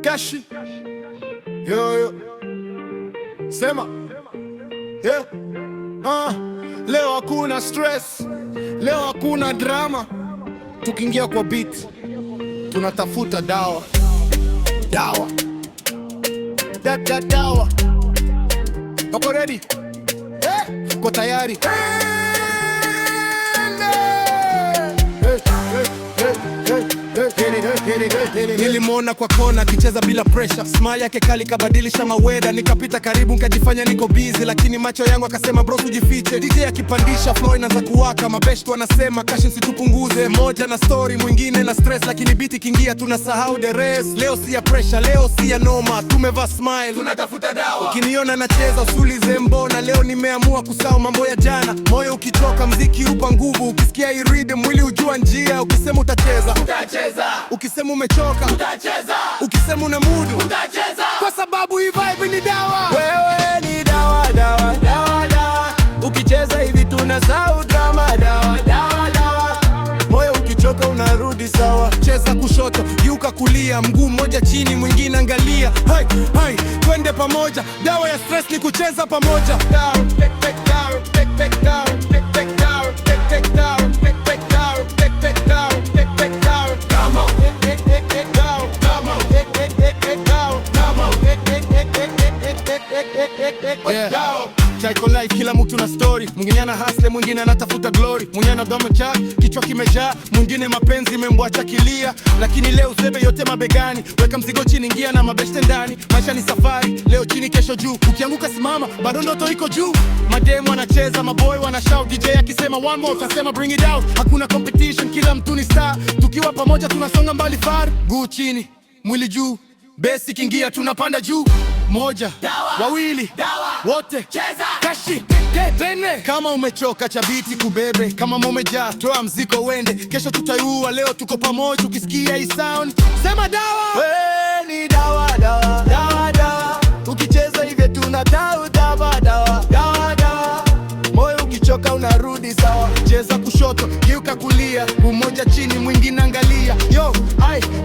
Kashi. Yo. Sema. Yeah. Leo hakuna stress. Leo hakuna drama. Tukiingia kwa beat tunatafuta dawa. Dawa. Dawa. Uko ready? Uko tayari? Nilimwona kwa kona akicheza bila pressure, smile yake kali kabadilisha maweda. Nikapita karibu nikajifanya niko busy, lakini macho yangu akasema bro usijifiche. DJ akipandisha flow inaanza kuwaka, mabeshtu wanasema Kashi situpunguze. Moja na story, mwingine na stress, lakini beat ikiingia tunasahau the rest. Leo si ya pressure, leo si ya noma, tumevaa smile, tunatafuta dawa. Ukiniona nacheza usiulize mbona, leo nimeamua kusahau mambo ya jana. Moyo ukichoka mziki upa nguvu, ukisikia hii rhythm mwili ujua njia. Ukisema utacheza, ukisema umechoka, utacheza. Ukisema una mudu, utacheza. Kwa sababu hii vibe ni dawa. Wewe ni dawa. Ukicheza hivi tunasahau drama. Dawa. Moyo ukichoka unarudi sawa. Cheza kushoto, geuka kulia, mguu mmoja chini mwingine angalia. Hai, twende pamoja. Dawa ya stress ni kucheza pamoja. Down, back down, back down, back down, back down, back down, back down, back down. Come on. Yeah. Chaiko life, kila mtu na story. Mwingine ana hustle, mwingine anatafuta glory. Mwingine ana dome cha kichwa kimejaa, mwingine mapenzi imembwacha kilia. Lakini leo zebe yote mabegani, weka mzigo chini, ingia na mabeshte ndani. Maisha ni safari, leo chini kesho juu. Ukianguka simama, bado ndoto iko juu. Mademu wanacheza, maboy wana shout, DJ akisema one more tutasema bring it out. Hakuna competition, kila mtu ni star. Tukiwa pamoja tunasonga mbali far. Guu chini, mwili juu, besi kingia tunapanda juu. Moja, dawa. Wawili, dawa. Wote, cheza. Kashi, tene. Kama umechoka cha biti kubebe, kama umejaa toa mziko wende. Kesho tutaiua, leo tuko pamoja. Ukisikia hii sound, sema dawa. Wewe ni dawa. Ukicheza hivi tunatau dawa. Moyo ukichoka unarudi sawa. Cheza kushoto, geuka kulia, mmoja chini mwingine angalia. Yo,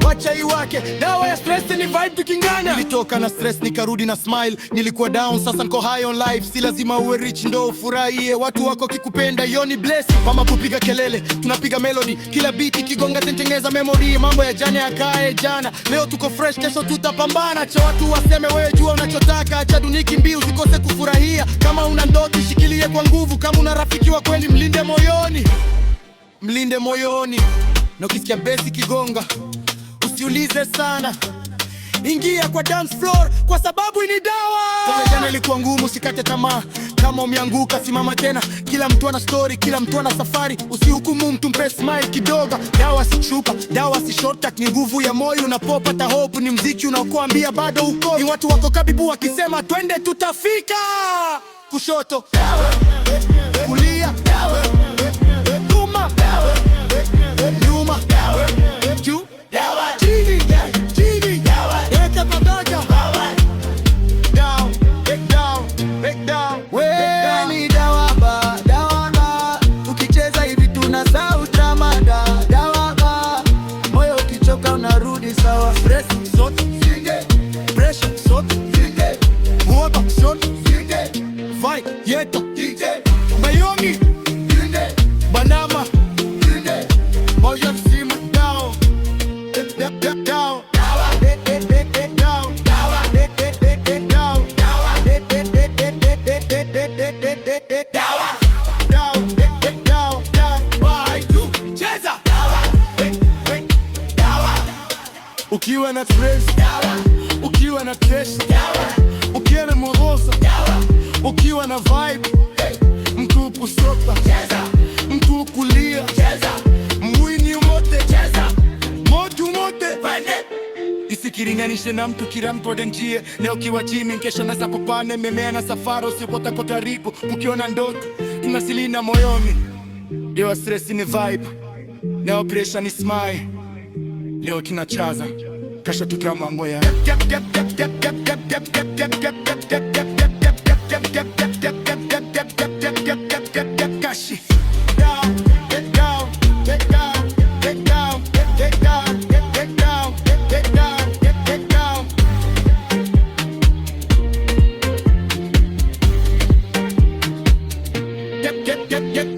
wacha iwake. Dawa ya stress ni vibe tukingana. Nilitoka na stress nikarudi na smile. Nilikuwa down, sasa niko high on life. Si lazima uwe rich ndo ufurahie. Watu wako kikupenda, yo ni blessing. Mama kupiga kelele, tunapiga melody. Kila beat ikigonga tengeneza memory. Mambo ya jana yakae jana. Leo tuko fresh, kesho tutapambana. Cha watu waseme wewe jua unachotaka. Acha duniki mbiu usikose kufurahia. Kama una ndoto shikilie kwa nguvu. Kama una rafiki wa kweli mlinde moyoni. Na ukisikia besi kigonga usiulize sana, ingia kwa dance floor kwa sababu ni dawa. Kama jana ilikuwa ngumu usikate tamaa. Kama umeanguka simama tena. Kila mtu ana story, kila mtu ana safari. Usihukumu mtu, mpe smile kidogo. Dawa si chupa, dawa si shortcut, ni nguvu ya moyo. Unapopata hope ni mziki unaokuambia bado uko. Ni watu wako karibu wakisema twende tutafika. Kushoto, kulia, nyuma, juu, chini, ete pamoja. Down, back down. Wewe ni dawa. Ukicheza hivi tunasahau drama. Dawa. Moyo ukichoka unarudi sawa. Stress zote pressure zote Muoba zote fight yeto Mayongi Banama Moja sima down. Ukiwa na stress, ukiwa na stress, ukiwa na morosa, ukiwa na vibe, mtu kushoto, mtu kulia, mwini mote, moju mote. Isikiringanishe na mtu, kila mtu adenjie. Leo kiwa chini, kesho na sapopane. Memea na safari, usipota kwa karibu. Ukiona ndoto, tunasilina moyoni. Leo stress ni vibe, leo pressure ni smile. Leo tunachaza, kesho tutamambo ya Kashi. Down. get